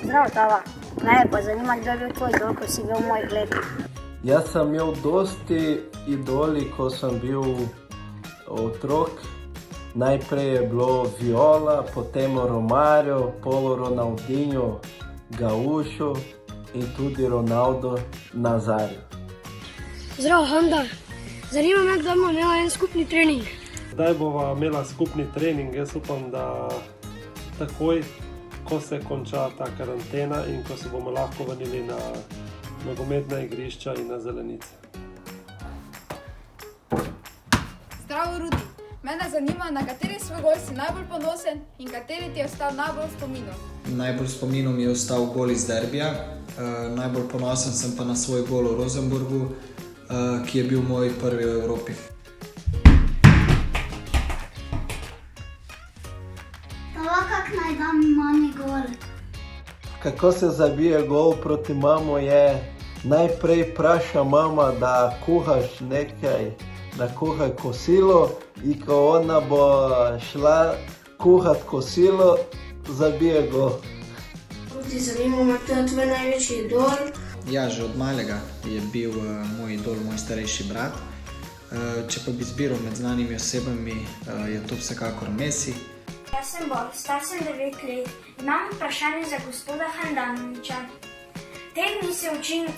Zdravo, Tava. Mene pa zanima, kdo je bil tvoj idol, ko si bil v mojih letih. Jaz sem imel dosti idoli, ko sem bil otrok. Najprej je bilo Viola, potem Romario, pol Ronaldinho, Gaúcho in tudi Ronaldo Nazario. Zdravo, Handa. Zanima me, kdaj bomo imeli en skupni trening. Kdaj bova imela skupni trening? Jaz upam, da takoj, ko se konča ta karantena in ko se bomo lahko vrnili na nogometna igrišča in na zelenice. Zdravo, Rudi. Mene zanima, na kateri svoj gol si najbolj ponosen in kateri ti je ostal najbolj v spominu. Najbolj v spominu mi je ostal gol iz derbija. Najbolj ponosen sem pa na svoj gol v Rosenborgu, ki je bil moj prvi v Evropi. Tava, kak naj dam mami gol? Kako se zabije gol proti mamo je, najprej vpraša mama, da kuhaš nekaj, da kuhaj kosilo in ko ona bo šla kuhat kosilo, zabije gol. Rudi, zanima me, kdo je tvoj največji idol? Ja, že od malega je bil moj idol, moj starejši brat. Če pa bi izbiral med znanimi osebami, je to vsekakor Messi. Jaz sem Bob, star sem 9 let. Imam vprašanje za gospoda Handanovića. Te dni se učim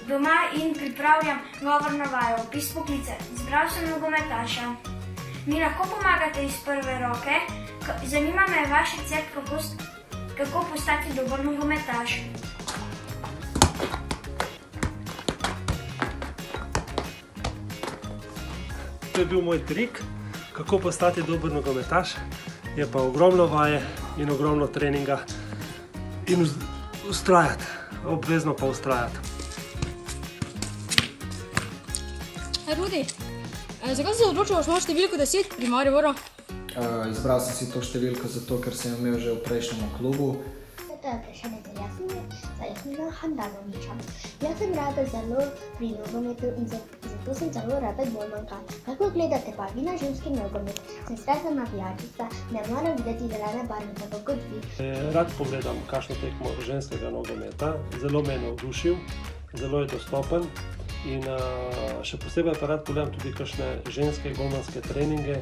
doma in pripravljam govor na vajo, opis poklica. Izbral sem nogometaša. Mi lahko pomagate iz prve roke? Zanima me vaš recept, kako postati dober nogometaš. To je bil moj trik, kako postati dober nogometaš. Je pa ogromno vaje in ogromno treninga in ustrajati, obvezno pa ustrajati. Rudi, zakaj si se odločil, da imaš številko 10 pri Mariboru? Izbral sem si to številko zato, ker sem imel že v prejšnjem klubu. To je vprašanje za Jasmina Handanovića. Jaz sem rada zelo pri nogometu in zato sem zelo rada golmanka. Kako gledate pa vi na ženski nogomet? Sem strasna navijačica, ne moram videti zelene barve, tako kot vi. Rad pogledam kakšno tekmo ženskega nogometa, zelo me je navdušil, zelo je dostopen in še posebej pa rad pogledam tudi kakšne ženske golmanske treninge,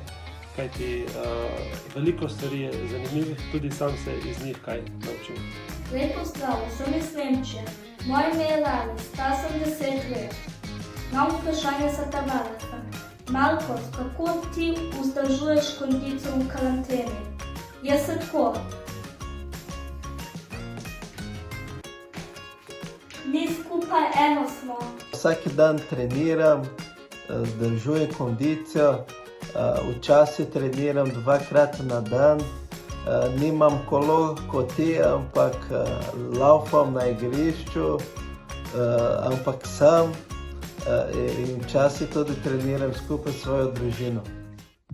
kajti veliko stvari je zanimivih, tudi sam se iz njih kaj naučim. Lepo zdravo, sem iz Nemčije. Moje ime je Lale, star sem 10 let. Imam vprašanje za Tavarata. Marko, kako ti vzdržuješ kondicijo v karanteni? Je se tako? Mi skupaj eno smo. Vsak dan treniram, vzdržujem kondicijo. Včasih treniram 2-krat na dan, nimam kolo kot ti, ampak laufam na igrišču, ampak sam in včasih tudi treniram skupaj s svojo družino.